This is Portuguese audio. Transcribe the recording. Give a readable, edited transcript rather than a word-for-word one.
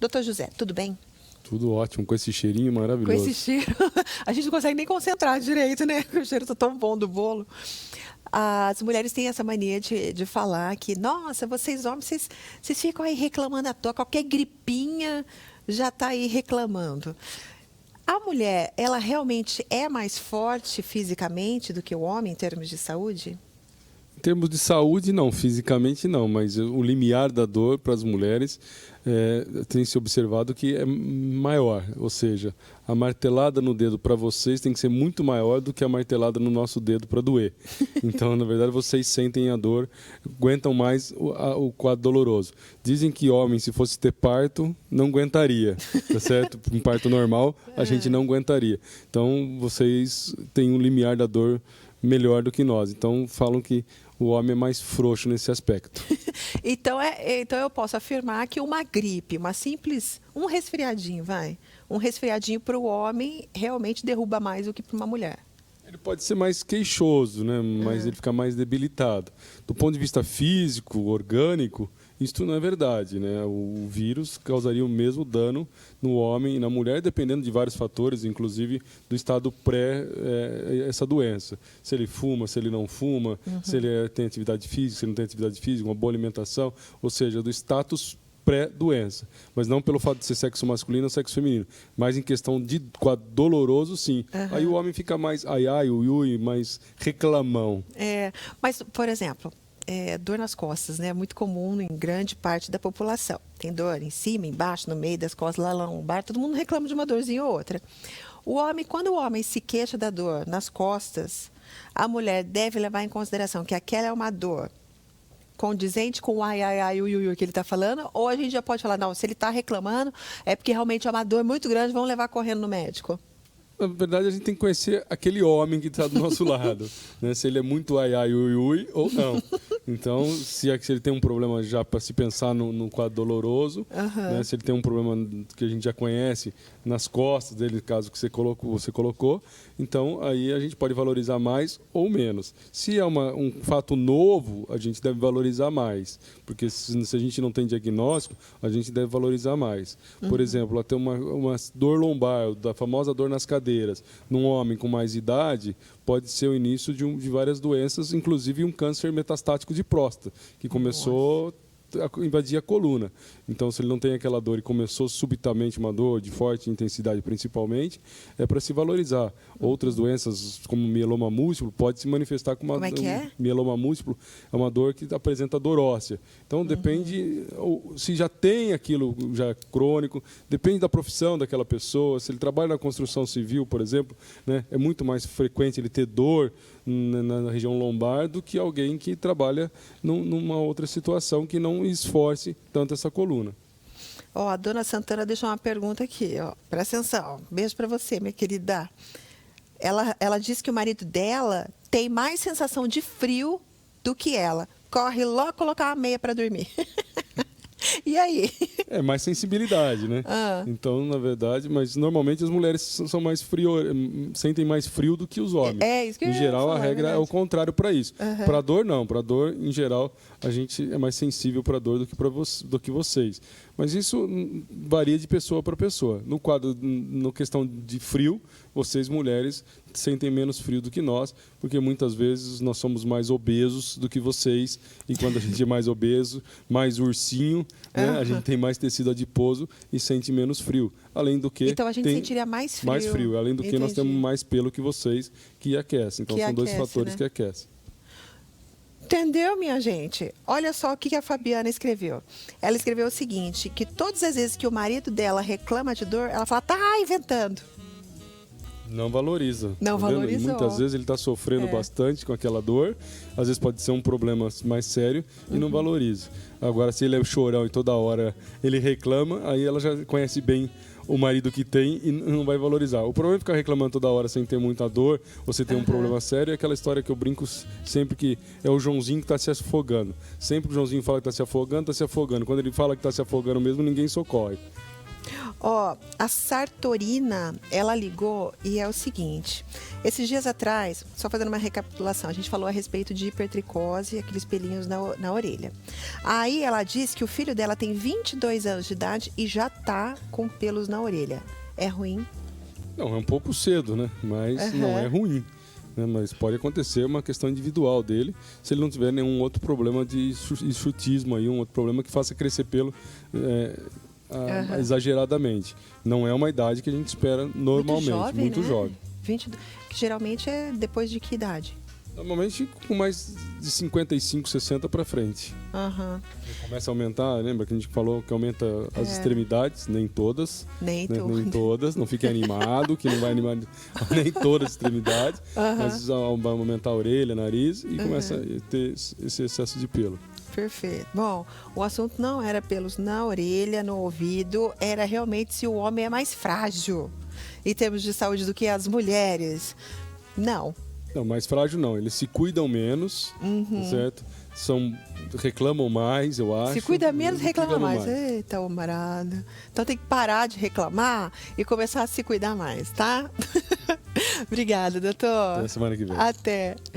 Doutor José, tudo bem? Tudo ótimo, com esse cheirinho Com maravilhoso. esse cheiro, a gente não consegue nem concentrar direito, né? O cheiro tá tão bom do bolo. As mulheres têm essa mania de falar que, nossa, vocês homens, vocês ficam aí reclamando à toa, qualquer gripinha já está aí reclamando. A mulher, ela realmente é mais forte fisicamente do que o homem em termos de saúde? Em termos de saúde, não, fisicamente não, mas o limiar da dor para as mulheres tem se observado que é maior, ou seja, a martelada no dedo para vocês tem que ser muito maior do que a martelada no nosso dedo para doer. Então, na verdade, vocês sentem a dor, aguentam mais o quadro doloroso. Dizem que homem, se fosse ter parto, não aguentaria, tá certo? Um parto normal, a gente não aguentaria. Então, vocês têm um limiar da dor melhor do que nós. Então, falam que o homem é mais frouxo nesse aspecto. Então eu posso afirmar que uma gripe, um resfriadinho, um resfriadinho para o homem realmente derruba mais do que para uma mulher. Ele pode ser mais queixoso, né? Mas ele fica mais debilitado. Do ponto de vista físico, orgânico, isso não é verdade, né? O vírus causaria o mesmo dano no homem e na mulher, dependendo de vários fatores, inclusive do estado essa doença. Se ele fuma, se ele não fuma, se ele tem atividade física, se ele não tem atividade física, uma boa alimentação, ou seja, do status pré-doença, mas não pelo fato de ser sexo masculino ou sexo feminino, mas em questão de quadro doloroso, sim. Aí o homem fica mais ai, ui, mais reclamão. Mas, por exemplo, dor nas costas, né? É muito comum em grande parte da população. Tem dor em cima, embaixo, no meio das costas, lá na lombar, todo mundo reclama de uma dorzinha ou outra. Quando o homem se queixa da dor nas costas, a mulher deve levar em consideração que aquela é uma dor condizente com o ai, ui, que ele está falando, ou a gente já pode falar, não, se ele está reclamando, é porque realmente é uma dor muito grande, vamos levar correndo no médico. Na verdade, a gente tem que conhecer aquele homem que está do nosso lado, né? Se ele é muito ai, ui, ou não. Então, se ele tem um problema já para se pensar no quadro doloroso, né? Se ele tem um problema que a gente já conhece nas costas dele, caso que você colocou, então aí a gente pode valorizar mais ou menos. Se é um fato novo, a gente deve valorizar mais, porque se a gente não tem diagnóstico, a gente deve valorizar mais. Por exemplo, até uma dor lombar, da famosa dor nas cadeiras, num homem com mais idade, pode ser o início de várias doenças, inclusive um câncer metastático de próstata, que começou a invadir a coluna. Então, se ele não tem aquela dor e começou subitamente uma dor de forte intensidade, principalmente, é para se valorizar. Outras doenças, como mieloma múltiplo, pode se manifestar como mieloma múltiplo, é uma dor que apresenta dor óssea. Então, depende, se já tem aquilo já crônico, depende da profissão daquela pessoa. Se ele trabalha na construção civil, por exemplo, né, é muito mais frequente ele ter dor na região lombar do que alguém que trabalha numa outra situação que não esforce tanto essa coluna. A dona Santana deixou uma pergunta aqui, presta atenção, beijo para você, minha querida. Ela disse que o marido dela tem mais sensação de frio do que ela. Corre logo colocar uma meia para dormir. E aí? É mais sensibilidade, né? Então, na verdade, mas normalmente as mulheres são mais sentem mais frio do que os homens. Isso que eu Em geral, falar, a regra é o contrário para isso. Para dor, não. Para dor, em geral, a gente é mais sensível para dor do que vocês. Mas isso varia de pessoa para pessoa. No questão de frio, vocês, mulheres, sentem menos frio do que nós, porque muitas vezes nós somos mais obesos do que vocês, e quando a gente é mais obeso, mais ursinho, né, a gente tem mais tecido adiposo e sente menos frio. Além do que então a gente sentiria mais frio. Mais frio. Além do que nós temos mais pelo que vocês, que aquecem. Então são dois fatores, né, que aquecem. Entendeu, minha gente? Olha só o que a Fabiana escreveu. Ela escreveu o seguinte, que todas as vezes que o marido dela reclama de dor, ela fala, tá inventando. Não valoriza. Não valorizou. Muitas vezes ele está sofrendo bastante com aquela dor. Às vezes pode ser um problema mais sério e não valoriza. Agora, se ele é chorão e toda hora ele reclama, aí ela já conhece bem o marido que tem e não vai valorizar. O problema é ficar reclamando toda hora sem ter muita dor, ou você tem um problema sério, é aquela história que eu brinco sempre, que é o Joãozinho que está se afogando. Sempre que o Joãozinho fala que está se afogando, está se afogando. Quando ele fala que está se afogando mesmo, ninguém socorre. Ó, a Sartorina, ela ligou e é o seguinte. Esses dias atrás, só fazendo uma recapitulação, a gente falou a respeito de hipertricose, aqueles pelinhos na orelha. Aí ela disse que o filho dela tem 22 anos de idade e já tá com pelos na orelha. É ruim? Não, é um pouco cedo, né? Mas não é ruim. Né? Mas pode acontecer uma questão individual dele, se ele não tiver nenhum outro problema de chutismo aí, um outro problema que faça crescer pelo exageradamente. Não é uma idade que a gente espera normalmente. Muito jovem. 22, que geralmente é depois de que idade? Normalmente com mais de 55, 60 para frente. Começa a aumentar, lembra que a gente falou que aumenta as extremidades, nem todas. Nem todas, não fique animado, que não vai animar nem todas as extremidades, mas vai aumentar a orelha, nariz e começa a ter esse excesso de pelo. Perfeito. Bom, o assunto não era pelos na orelha, no ouvido, era realmente se o homem é mais frágil em termos de saúde do que as mulheres. Não, mais frágil não. Eles se cuidam menos, certo? Reclamam mais, eu acho. Se cuida menos, reclama mais. Eita, camarada. Então tem que parar de reclamar e começar a se cuidar mais, tá? Obrigada, doutor. Até semana que vem. Até.